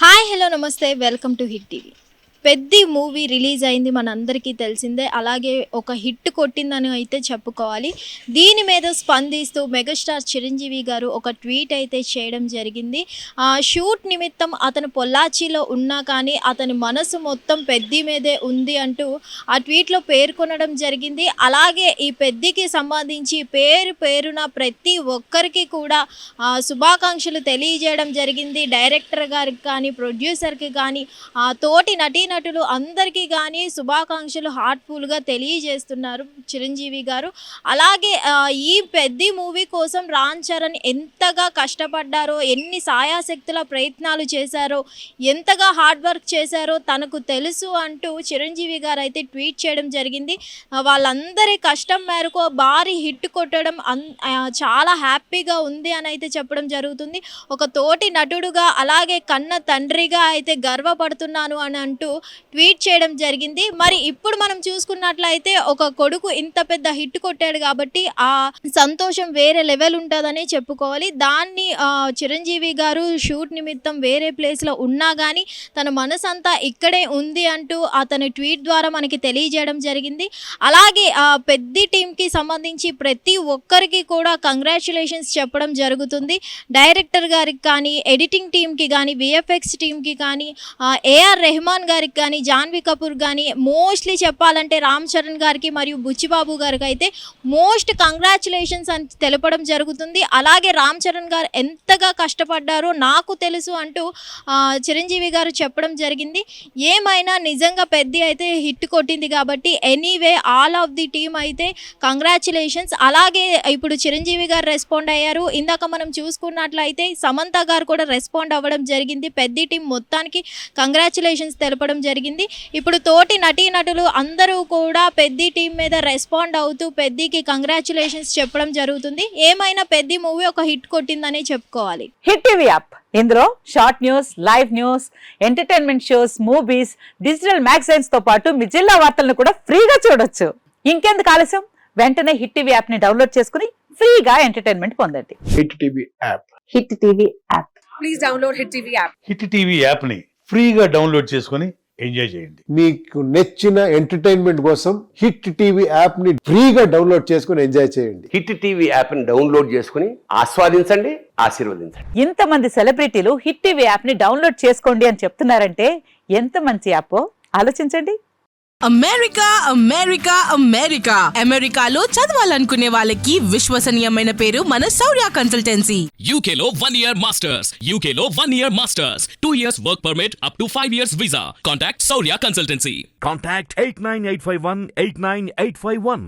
Hi hello నమస్తే welcome to hit TV. Peddi movie release అయింది, మనందరికీ తెలిసిందే. అలాగే ఒక హిట్ కొట్టిందని అయితే చెప్పుకోవాలి. దీని మీద స్పందిస్తూ మెగాస్టార్ చిరంజీవి గారు ఒక ట్వీట్ అయితే చేయడం జరిగింది. షూట్ నిమిత్తం అతను పొల్లాచిలో ఉన్నా కానీ అతని మనసు మొత్తం పెద్ది మీదే ఉంది అంటూ ఆ ట్వీట్లో పేర్కొనడం జరిగింది. అలాగే ఈ పెద్దికి సంబంధించి పేరున ప్రతి ఒక్కరికి కూడా శుభాకాంక్షలు తెలియజేయడం జరిగింది. డైరెక్టర్ గారికి కానీ, ప్రొడ్యూసర్కి కానీ, తోటి నటులు అందరికీ కానీ శుభాకాంక్షలు హార్ట్ఫుల్గా తెలియజేస్తున్నారు చిరంజీవి గారు. అలాగే ఈ పెద్ది మూవీ కోసం రామ్ చరణ్ ఎంతగా కష్టపడ్డారో, ఎన్ని సాయాశక్తుల ప్రయత్నాలు చేశారో, ఎంతగా హార్డ్ వర్క్ చేశారో తనకు తెలుసు అంటూ చిరంజీవి గారు అయితే ట్వీట్ చేయడం జరిగింది. వాళ్ళందరి కష్టం మేరకు భారీ హిట్ కొట్టడం చాలా హ్యాపీగా ఉంది అని అయితే చెప్పడం జరుగుతుంది. ఒక తోటి నటుడుగా అలాగే కన్న తండ్రిగా అయితే గర్వపడుతున్నాను అని అంటూ ట్వీట్ చేయడం జరిగింది. మరి ఇప్పుడు మనం చూసుకున్నట్లయితే ఒక కొడుకు ఇంత పెద్ద హిట్ కొట్టాడు కాబట్టి ఆ సంతోషం వేరే లెవెల్ ఉంటుందనే చెప్పుకోవాలి. దాన్ని చిరంజీవి గారు షూట్ నిమిత్తం వేరే ప్లేస్లో ఉన్నా కానీ తన మనసంతా ఇక్కడే ఉంది అంటూ అతని ట్వీట్ ద్వారా మనకి తెలియజేయడం జరిగింది. అలాగే పెద్ద టీంకి సంబంధించి ప్రతి ఒక్కరికి కూడా కంగ్రాచులేషన్స్ చెప్పడం జరుగుతుంది. డైరెక్టర్ గారికి కానీ, ఎడిటింగ్ టీంకి కానీ, విఎఫ్ఎక్స్ టీంకి కానీ, ఏఆర్ రెహమాన్ గారికి కానీ, జాన్వీ కపూర్ కానీ, మోస్ట్లీ చెప్పాలంటే రామ్ చరణ్ గారికి మరియు బుచ్చిబాబు గారికి అయితే మోస్ట్ కంగ్రాచులేషన్స్ అని తెలపడం జరుగుతుంది. అలాగే రామ్ చరణ్ గారు ఎంతగా కష్టపడ్డారో నాకు తెలుసు అంటూ చిరంజీవి గారు చెప్పడం జరిగింది. ఏమైనా నిజంగా పెద్ద అయితే హిట్ కొట్టింది కాబట్టి anyway all of the team అయితే కంగ్రాచులేషన్స్. అలాగే ఇప్పుడు చిరంజీవి గారు రెస్పాండ్ అయ్యారు. ఇందాక మనం చూసుకున్నట్లయితే సమంత గారు కూడా రెస్పాండ్ అవ్వడం జరిగింది. పెద్ద టీం మొత్తానికి కంగ్రాచులేషన్స్ తెలపడం జరిగింది. ఇప్పుడు తోటి నటులు అందరూ కూడా పెద్ద టీం మీద రెస్పాండ్ అవుతూ పెద్దికి కంగ్రాచులేషన్స్ చెప్పడం జరుగుతుంది. ఏమైనా పెద్ద మూవీ ఒక హిట్ కొట్టిందని చెప్పుకోవాలి. హిట్ టీవీ యాప్, ఇందులో short news, live news, entertainment shows, movies, digital magazines తో పాటు మీ జిల్లా వార్తలను కూడా ఫ్రీగా చూడొచ్చు. ఇంకెందుకు ఆలస్యం, వెంటనే హిట్ టీవీ యాప్ ని డౌన్లోడ్ చేసుకుని ఫ్రీగా ఎంటర్టైన్మెంట్ పొందండి. Hit TV app. Hit TV app. Please download hit TV app. Hit TV app ని ఫ్రీగా డౌన్లోడ్ చేసుకొని ఎంజాయ్ చేయండి. మీకు నచ్చిన ఎంటర్టైన్మెంట్ కోసం హిట్ టీవీ యాప్ ని ఫ్రీగా డౌన్లోడ్ చేసుకొని ఎంజాయ్ చేయండి. హిట్ టీవీ యాప్ ని డౌన్లోడ్ చేసుకుని ఆస్వాదించండి, ఆశీర్వదించండి. ఇంతమంది సెలబ్రిటీలు హిట్ టీవీ యాప్ ని డౌన్లోడ్ చేసుకోండి అని చెప్తున్నారంటే ఎంత మంచి యాప్ ఆలోచించండి. అమెరికా అమెరికా అమెరికా అమెరికాలో చదవాలనుకునే వాళ్ళకి విశ్వసనీయమైన పేరు మన శౌర్య కన్సల్టెన్సీ. UK లో 1 year masters, UK లో 1 year masters, 2 years work permit up to 5 years visa. Contact Saurya Consultancy. Contact 89851 89851.